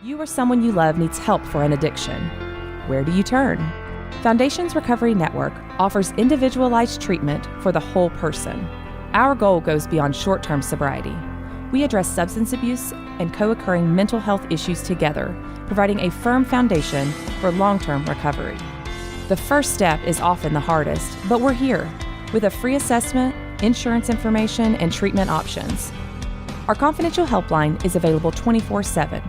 You or someone you love needs help for an addiction. Where do you turn? Foundations Recovery Network offers individualized treatment for the whole person. Our goal goes beyond short-term sobriety. We address substance abuse and co-occurring mental health issues together, providing a firm foundation for long-term recovery. The first step is often the hardest, but we're here with a free assessment, insurance information, and treatment options. Our confidential helpline is available 24/7,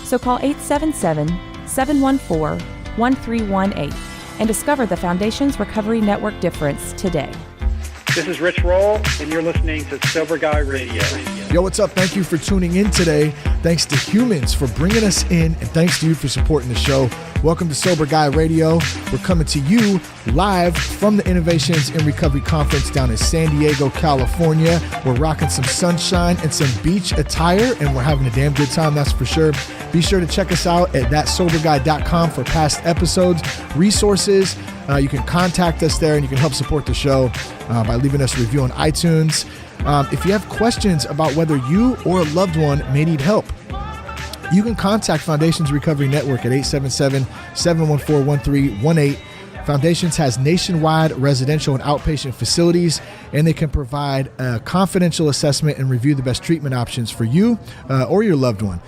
so call 877-714-1318 and discover the Foundations Recovery Network difference today. This is Rich Roll, and you're listening to Sober Guy Radio. Yo, what's up? Thank you for tuning in today. Thanks to Humans for bringing us in, and thanks to you for supporting the show. Welcome to Sober Guy Radio. We're coming to you live from the Innovations in Recovery Conference down in San Diego, California. We're rocking some sunshine and some beach attire, and we're having a damn good time, that's for sure. Be sure to check us out at thatsoberguy.com for past episodes, resources. You can contact us there, and you can help support the show by leaving us a review on iTunes. If you have questions about whether you or a loved one may need help, you can contact Foundations Recovery Network at 877-714-1318. Foundations has nationwide residential and outpatient facilities, and they can provide a confidential assessment and review the best treatment options for you or your loved one.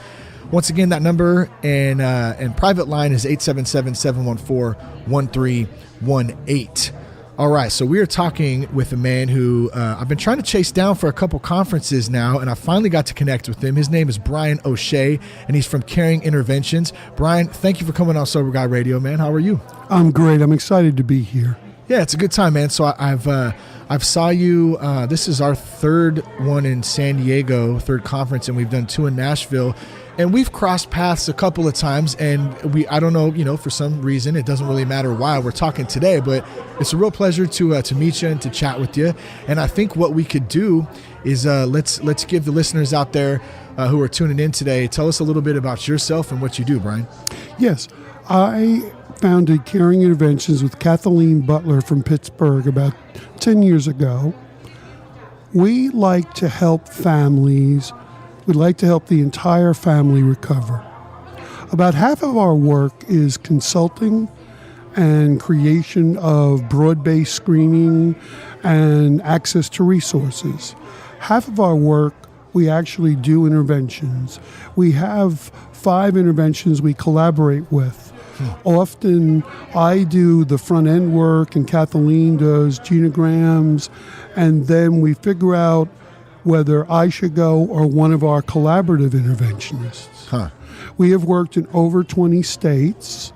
Once again, that number and private line is 877-714-1318. All right, so we are talking with a man who I've been trying to chase down for a couple conferences now, and I finally got to connect with him. His name is Brian O'Shea, and he's from Caring Interventions. Brian, thank you for coming on Sober Guy Radio, man. How are you? I'm great. I'm excited to be here. Yeah, it's a good time, man. So I've saw you. This is our third one in San Diego, third conference, and we've done two in Nashville. And we've crossed paths a couple of times, and I don't know, for some reason, it doesn't really matter why we're talking today, but it's a real pleasure to meet you and to chat with you. And I think what we could do is let's give the listeners out there who are tuning in today, tell us a little bit about yourself and what you do, Brian. Yes, I founded Caring Interventions with Kathleen Butler from Pittsburgh about 10 years ago. We like to help families. We'd like to help the entire family recover. About half of our work is consulting and creation of broad-based screening and access to resources. Half of our work, we actually do interventions. We have 5 interventions we collaborate with. Often I do the front-end work and Kathleen does genograms, and then we figure out whether I should go or one of our collaborative interventionists. We have worked in over 20 states,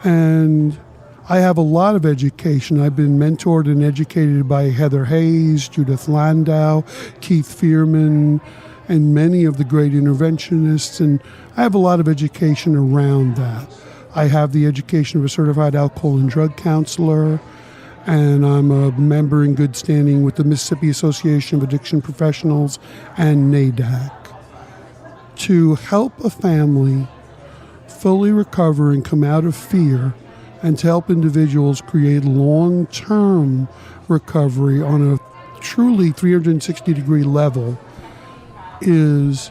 and I have a lot of education. I've been mentored and educated by Heather Hayes, Judith Landau, Keith Fearman, and many of the great interventionists, and I have a lot of education around that. I have the education of a certified alcohol and drug counselor, and I'm a member in good standing with the Mississippi Association of Addiction Professionals and NADAC. To help a family fully recover and come out of fear, and to help individuals create long-term recovery on a truly 360-degree level is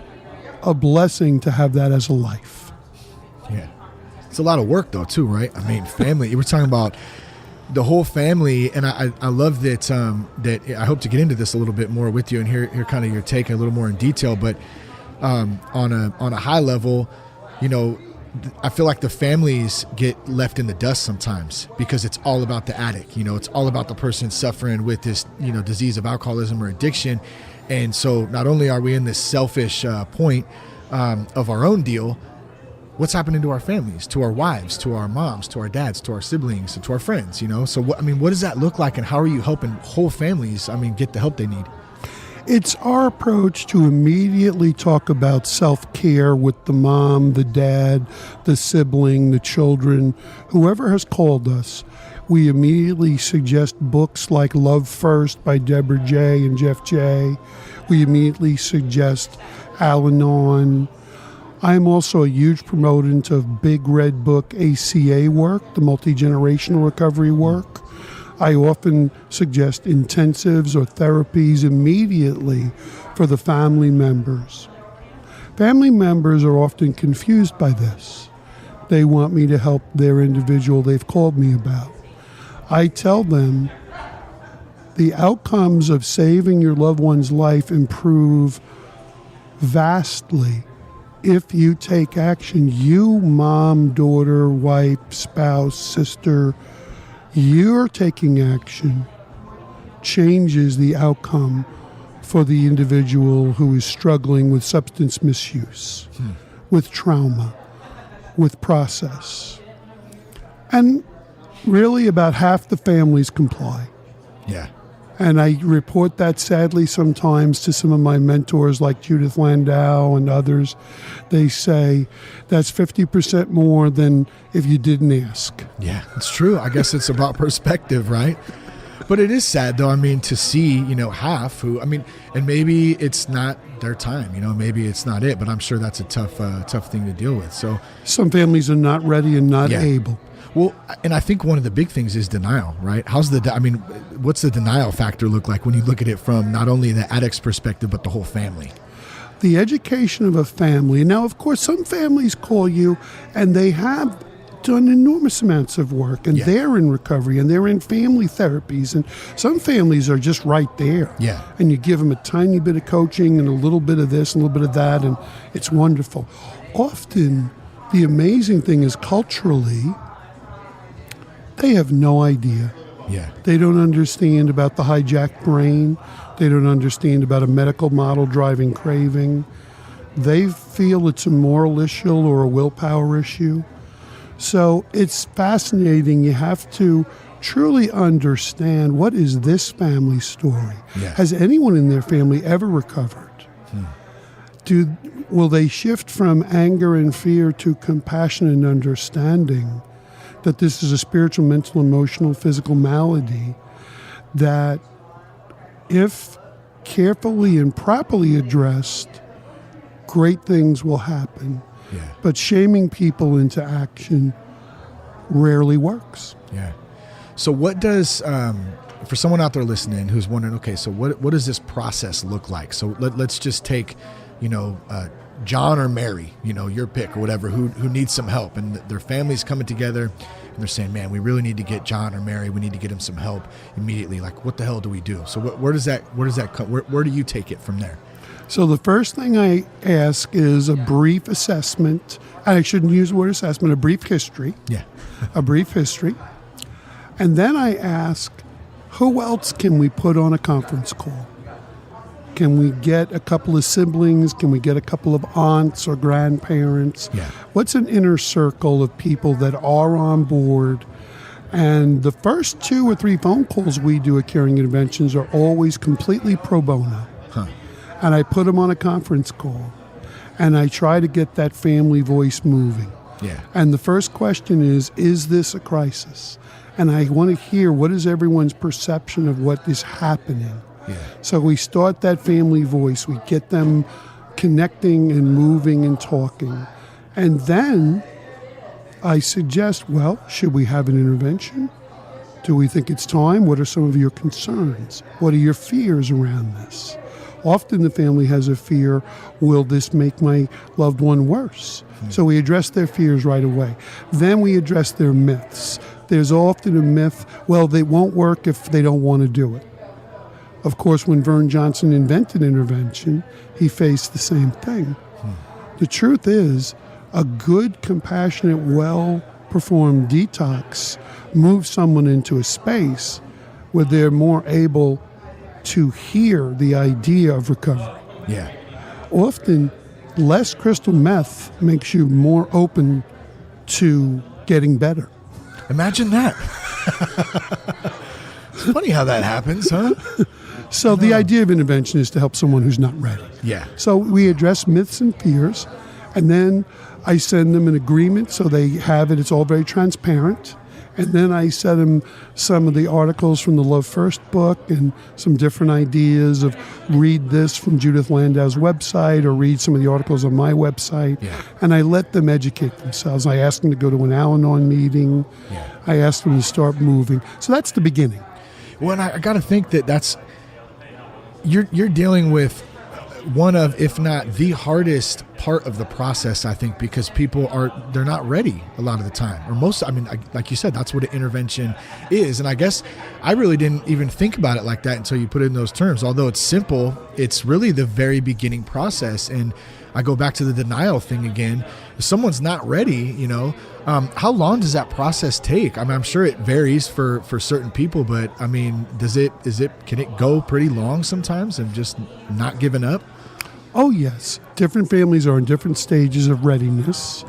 a blessing to have that as a life. Yeah. It's a lot of work, though, too, right? I mean, family, we're talking about the whole family, and I love that that I hope to get into this a little bit more with you and hear kind of your take a little more in detail. But on a high level, I feel like the families get left in the dust sometimes because it's all about the addict. It's all about the person suffering with this disease of alcoholism or addiction. And so not only are we in this selfish point of our own deal, what's happening to our families, to our wives, to our moms, to our dads, to our siblings, and to our friends, So what does that look like, and how are you helping whole families, get the help they need? It's our approach to immediately talk about self-care with the mom, the dad, the sibling, the children, whoever has called us. We immediately suggest books like Love First by Deborah J. and Jeff J. We immediately suggest Al-Anon. I'm also a huge proponent of Big Red Book ACA work, the multi-generational recovery work. I often suggest intensives or therapies immediately for the family members. Family members are often confused by this. They want me to help their individual they've called me about. I tell them the outcomes of saving your loved one's life improve vastly if you take action. You, mom, daughter, wife, spouse, sister, you're taking action changes the outcome for the individual who is struggling with substance misuse, with trauma, with process. And really about half the families comply. Yeah. And I report that sadly sometimes to some of my mentors like Judith Landau and others. They say that's 50% more than if you didn't ask. Yeah, it's true. I guess it's about perspective, right? But it is sad, though, to see, half who, and maybe it's not their time, maybe it's not it, but I'm sure that's a tough thing to deal with. So some families are not ready and not able. Well, and I think one of the big things is denial, right? What's the denial factor look like when you look at it from not only the addict's perspective, but the whole family? The education of a family. Now, of course, some families call you and they have done enormous amounts of work and they're in recovery and they're in family therapies, and some families are just right there. Yeah. And you give them a tiny bit of coaching and a little bit of this and a little bit of that, and it's wonderful. Often, the amazing thing is culturally, they have no idea. Yeah. They don't understand about the hijacked brain. They don't understand about a medical model driving craving. They feel it's a moral issue or a willpower issue. So it's fascinating. You have to truly understand, what is this family story? Yeah. Has anyone in their family ever recovered? Will they shift from anger and fear to compassion and understanding that this is a spiritual, mental, emotional, physical malady that, if carefully and properly addressed, great things will happen. Yeah. But shaming people into action rarely works. Yeah. So what does, for someone out there listening who's wondering, okay, so what does this process look like? So let's just take, John or Mary, your pick or whatever, who needs some help, and their family's coming together and they're saying, man, we really need to get John or Mary, we need to get him some help immediately. Like, what the hell do we do? So where does that come? Where do you take it from there? So the first thing I ask is a brief assessment. I shouldn't use the word assessment, a brief history. Yeah. A brief history. And then I ask, who else can we put on a conference call? Can we get a couple of siblings? Can we get a couple of aunts or grandparents? Yeah. What's an inner circle of people that are on board? And the first 2 or 3 phone calls we do at Caring Interventions are always completely pro bono. Huh. And I put them on a conference call. And I try to get that family voice moving. Yeah. And the first question is this a crisis? And I want to hear, what is everyone's perception of what is happening? Yeah. So we start that family voice. We get them connecting and moving and talking. And then I suggest, well, should we have an intervention? Do we think it's time? What are some of your concerns? What are your fears around this? Often the family has a fear, will this make my loved one worse? So we address their fears right away. Then we address their myths. There's often a myth, well, they won't work if they don't want to do it. Of course, when Vern Johnson invented intervention, he faced the same thing. The truth is, a good, compassionate, well-performed detox moves someone into a space where they're more able to hear the idea of recovery. Yeah. Often, less crystal meth makes you more open to getting better. Imagine that. It's funny how that happens, huh? So the idea of intervention is to help someone who's not ready. Yeah. So we address myths and fears, and then I send them an agreement so they have it. It's all very transparent. And then I send them some of the articles from the Love First book and some different ideas of read this from Judith Landau's website or read some of the articles on my website. Yeah. And I let them educate themselves. I ask them to go to an Al-Anon meeting. Yeah. I ask them to start moving. So that's the beginning. Well, and I got to think that's you're dealing with one of, if not the hardest part of the process, I think, because they're not ready a lot of the time, or like you said, that's what an intervention is. And I guess I really didn't even think about it like that until you put it in those terms. Although it's simple, it's really the very beginning process. And I go back to the denial thing again. If someone's not ready, how long does that process take? I'm sure it varies for certain people, but can it go pretty long sometimes of just not giving up? Oh, yes. Different families are in different stages of readiness.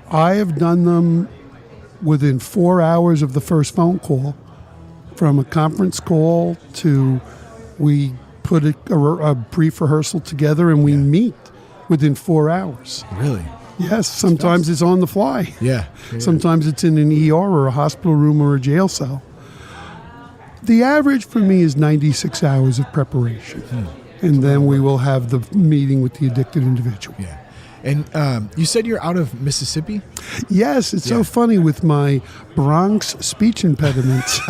I have done them within 4 hours of the first phone call, from a conference call to we put a brief rehearsal together and we meet within 4 hours. Really? Yes. Sometimes it's on the fly. Yeah. Sometimes it's in an ER or a hospital room or a jail cell. The average for me is 96 hours of preparation. And then we will have the meeting with the addicted individual. Yeah. And you said you're out of Mississippi? Yes, it's so funny with my Bronx speech impediments.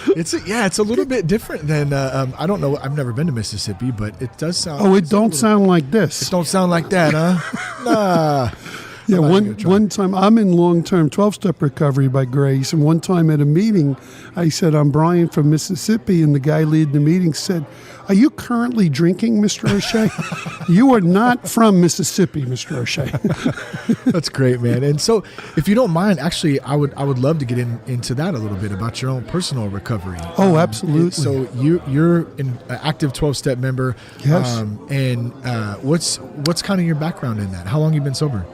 It's a little bit different than I don't know. I've never been to Mississippi, but it does sound. Oh, it don't sound like this. It don't sound like that, huh? Nah. Yeah, one time I'm in long-term 12-step recovery by grace, and one time at a meeting, I said, I'm Brian from Mississippi, and the guy leading the meeting said, are you currently drinking, Mr. O'Shea? You are not from Mississippi, Mr. O'Shea. That's great, man. And so, if you don't mind, actually, I would love to get into that a little bit about your own personal recovery. Oh, absolutely. So you're an active 12-step member. Yes. And what's kind of your background in that? How long have you been sober?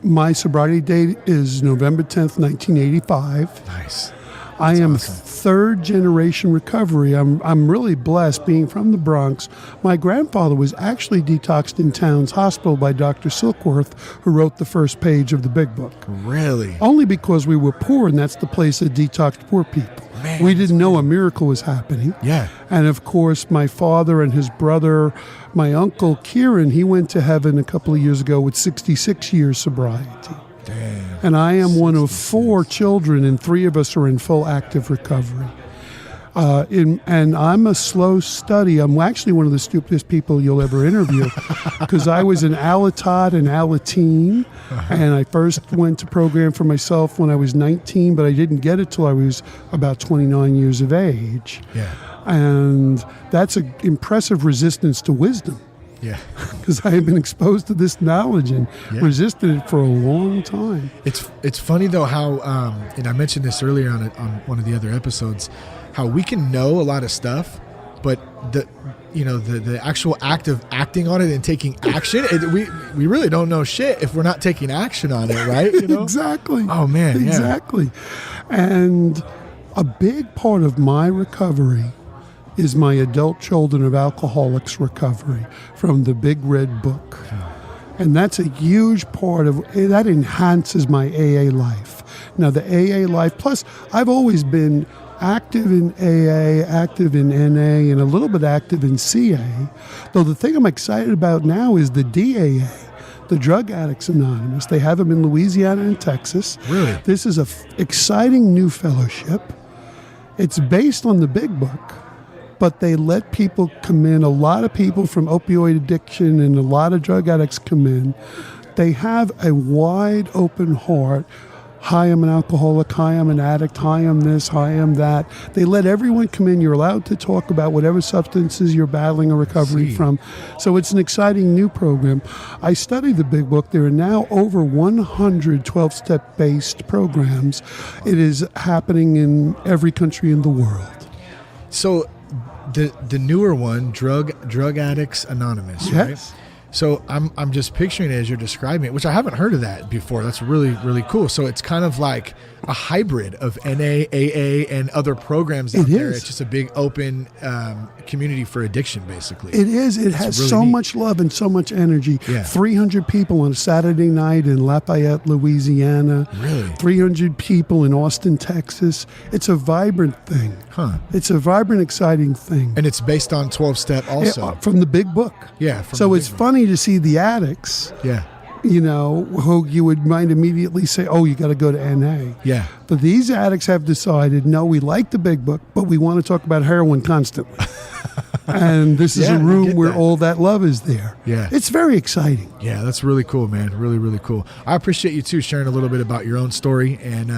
My sobriety date is November 10th, 1985. Nice. I am awesome. Third generation recovery. I'm really blessed being from the Bronx. My grandfather was actually detoxed in Towns Hospital by Dr. Silkworth, who wrote the first page of the Big Book. Really? Only because we were poor, and that's the place that detoxed poor people. Man, we didn't know a miracle was happening. Yeah. And of course, my father and his brother, my uncle Kieran, he went to heaven a couple of years ago with 66 years sobriety. Damn. And I am one of 4 children, and 3 of us are in full active recovery. And I'm a slow study. I'm actually one of the stupidest people you'll ever interview, because I was an Alatot and Alateen, and I first went to program for myself when I was 19, but I didn't get it till I was about 29 years of age. Yeah. And that's an impressive resistance to wisdom. Yeah. Because I have been exposed to this knowledge and resisted it for a long time. It's funny though how and I mentioned this earlier on one of the other episodes, how we can know a lot of stuff, but the actual act of acting on it and taking action, we really don't know shit if we're not taking action on it, right? Exactly. Oh man. Exactly. And a big part of my recovery is my adult children of alcoholics recovery from the Big Red Book. And that's a huge part of that, enhances my AA life. Now the AA life, plus I've always been active in AA, active in NA, and a little bit active in CA. Though the thing I'm excited about now is the DAA, the Drug Addicts Anonymous. They have them in Louisiana and Texas. Really? This is an exciting new fellowship. It's based on the Big Book, but they let people come in. A lot of people from opioid addiction and a lot of drug addicts come in. They have a wide open heart. Hi, I'm an alcoholic. Hi, I'm an addict. Hi, I'm this. Hi, I'm that. They let everyone come in. You're allowed to talk about whatever substances you're battling or recovering from. So it's an exciting new program. I studied the Big Book. There are now over 100 12-step based programs. It is happening in every country in the world. So the newer one, Drug Addicts Anonymous, yes. Right? So I'm just picturing it as you're describing it, which I haven't heard of that before. That's really, really cool. So it's kind of like a hybrid of NA, AA, and other programs out there. It's just a big open community for addiction, basically. It is. It has really so much love and so much energy. Yeah. 300 people on a Saturday night in Lafayette, Louisiana. Really? 300 people in Austin, Texas. It's a vibrant thing. Huh. It's a vibrant, exciting thing. And it's based on 12-step also. From the Big Book. Yeah. So it's funny to see the addicts. Yeah. Who you would might immediately say, oh, you got to go to NA. Yeah. But these addicts have decided, no, we like the Big Book, but we want to talk about heroin constantly. And this is Yeah, a I room get where that. all that love is there. Yeah. It's very exciting. Yeah, that's really cool, man. Really, really cool. I appreciate you too sharing a little bit about your own story and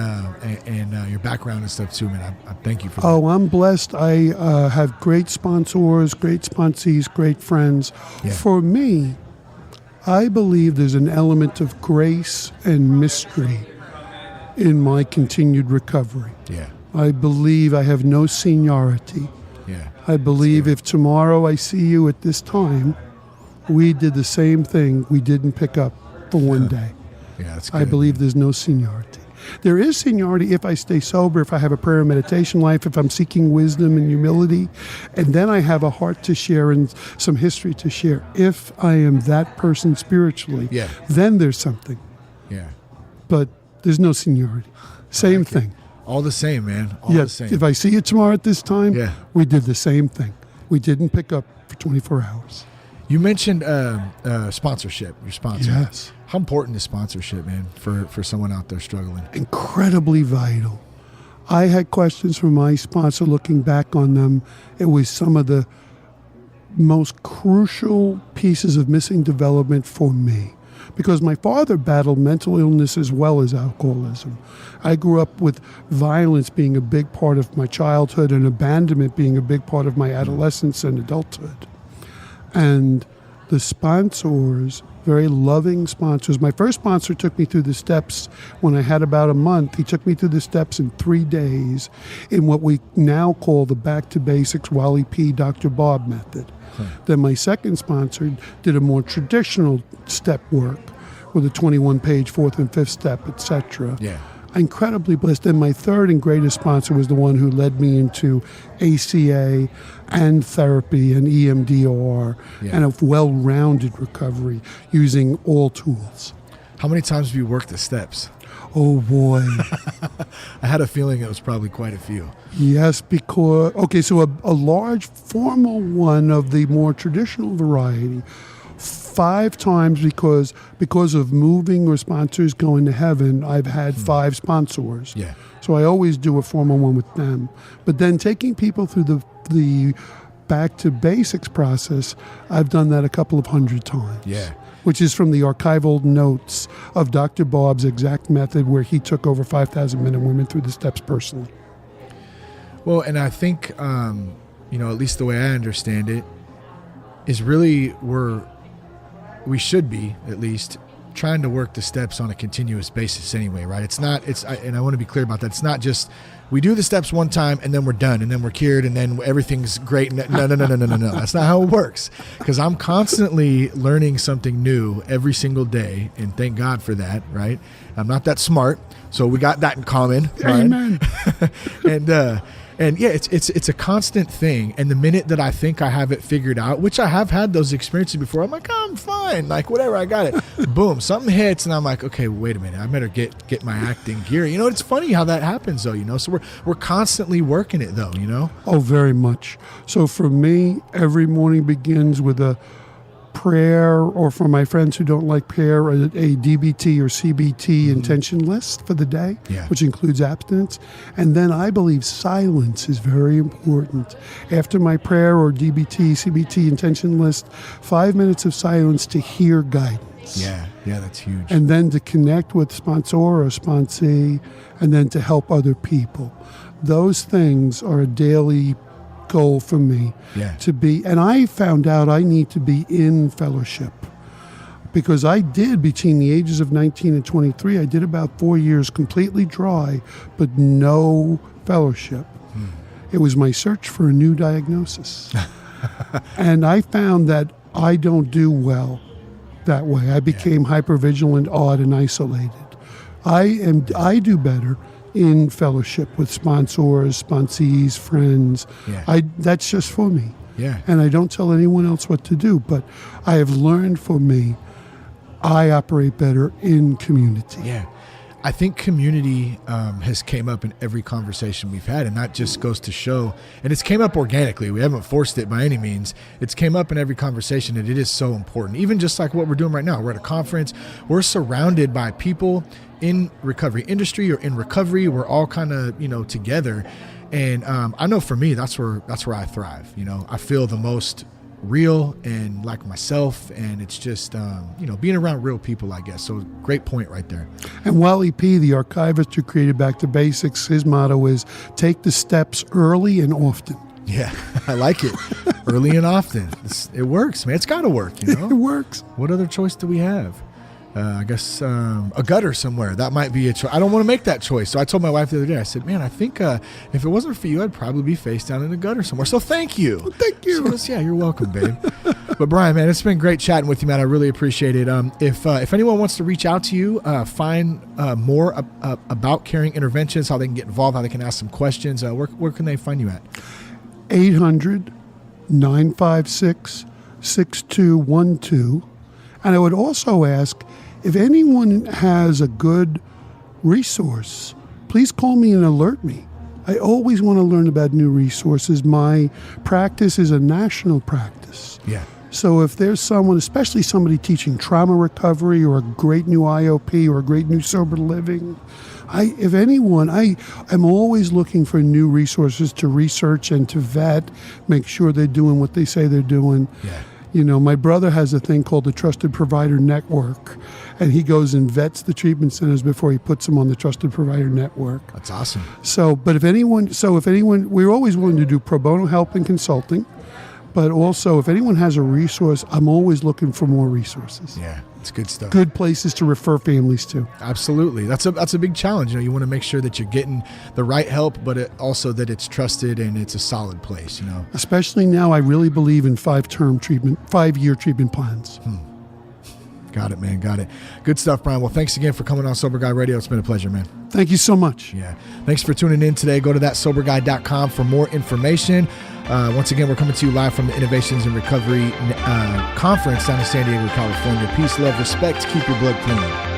your background and stuff too, man. I thank you for that. Oh, I'm blessed. I have great sponsors, great sponsees, great friends. Yeah. For me, I believe there's an element of grace and mystery in my continued recovery. Yeah, I believe I have no seniority. yeah. I believe if tomorrow I see you at this time, we did the same thing we didn't pick up for one day. Yeah, that's good. I believe there's no seniority. There is seniority if I stay sober, if I have a prayer and meditation life, if I'm seeking wisdom and humility, and then I have a heart to share and some history to share. If I am that person spiritually, Yeah. then there's something. Yeah. But there's no seniority. Same thing. All the same, man. All Yeah, the same. if I see you tomorrow at this time, Yeah. we did the same thing. We didn't pick up for 24 hours. You mentioned sponsorship, your sponsor. Yes. How important is sponsorship, man, for someone out there struggling? Incredibly vital. I had questions from my sponsor looking back on them. It was some of the most crucial pieces of missing development for me. Because my father battled mental illness as well as alcoholism. I grew up with violence being a big part of my childhood and abandonment being a big part of my adolescence and adulthood. And the sponsors, very loving sponsors. My first sponsor took me through the steps when I had about a month. He took me through the steps in 3 days in what we now call the Back to Basics Wally P. Dr. Bob method. Then my second sponsor did a more traditional step work with a 21-page fourth and fifth step, etc. Yeah. Incredibly blessed. And my third and greatest sponsor was the one who led me into ACA and therapy and EMDR and a well-rounded recovery using all tools. How many times have you worked the steps? Oh boy. I had a feeling it was probably quite a few. Yes, because, okay, so a large formal one of the more traditional variety, 5 times because of moving or sponsors going to heaven, I've had 5 sponsors. Yeah. So I always do a formal one with them. But then taking people through the back to basics process, I've done that a couple of hundred times. Yeah. Which is from the archival notes of Dr. Bob's exact method where he took over 5,000 men and women through the steps personally. Well, and I think, at least the way I understand it, is really we should be, at least, trying to work the steps on a continuous basis anyway, right? And I want to be clear about that. It's not just we do the steps one time and then we're done and then we're cured and then everything's great. No. That's not how it works. Because I'm constantly learning something new every single day, and thank God for that, right? I'm not that smart, so we got that in common, right? Amen. And yeah, it's a constant thing. And the minute that I think I have it figured out, which I have had those experiences before, I'm like, oh, I'm fine. Like, whatever, I got it. Boom, something hits, and I'm like, okay, wait a minute. I better get my acting gear. It's funny how that happens, though, So we're constantly working it, though, Oh, very much. So for me, every morning begins with a prayer, or for my friends who don't like prayer, a DBT or CBT intention list for the day, which includes abstinence. And then I believe silence is very important. After my prayer or DBT, CBT intention list, 5 minutes of silence to hear guidance. Yeah, that's huge. And then to connect with sponsor or sponsee, and then to help other people. Those things are a daily goal for me to be, and I found out I need to be in fellowship, because I did, between the ages of 19 and 23, I did about 4 years completely dry, but no fellowship. It was my search for a new diagnosis. And I found that I don't do well that way. I became hypervigilant, odd, and isolated. I do better in fellowship with sponsors, sponsees, friends. That's just for me. Yeah. And I don't tell anyone else what to do, but I have learned for me, I operate better in community. Yeah. I think community has came up in every conversation we've had, and that just goes to show, and it's came up organically. We haven't forced it by any means. It's came up in every conversation, and it is so important. Even just like what we're doing right now. We're at a conference. We're surrounded by people in recovery industry or in recovery. We're all kind of, together. And I know for me, that's where I thrive. You know, I feel the most real and like myself, and it's just being around real people, I guess. So great point right there. And Wally P., the archivist who created Back to Basics, his motto is take the steps early and often. Yeah, I like it. Early and often. It works, man. It's got to work, you know? It works. What other choice do we have? I guess a gutter somewhere. That might be a choice. I don't want to make that choice. So I told my wife the other day, I said, man, I think if it wasn't for you, I'd probably be face down in a gutter somewhere. So thank you. Well, thank you. She goes, yeah, you're welcome, babe. But Brian, man, it's been great chatting with you, man. I really appreciate it. If anyone wants to reach out to you, find more about Caring Interventions, how they can get involved, how they can ask some questions, where can they find you at? 800-956-6212. And I would also ask, if anyone has a good resource, please call me and alert me. I always want to learn about new resources. My practice is a national practice. Yeah. So if there's someone, especially somebody teaching trauma recovery or a great new IOP or a great new sober living, I'm always looking for new resources to research and to vet, make sure they're doing what they say they're doing. Yeah. You know, my brother has a thing called the Trusted Provider Network, and he goes and vets the treatment centers before he puts them on the Trusted Provider Network. That's awesome. So, if anyone, we're always willing to do pro bono help and consulting, but also if anyone has a resource, I'm always looking for more resources. Yeah, it's good stuff. Good places to refer families to. Absolutely. That's a big challenge. You know, you want to make sure that you're getting the right help, but also that it's trusted and it's a solid place, you know. Especially now, I really believe in 5-year treatment plans. Got it, man. Got it. Good stuff, Brian. Well, thanks again for coming on Sober Guy Radio. It's been a pleasure, man. Thank you so much. Yeah. Thanks for tuning in today. Go to thatsoberguy.com for more information. Once again, we're coming to you live from the Innovations in Recovery Conference down in San Diego, California. Peace, love, respect. Keep your blood clean.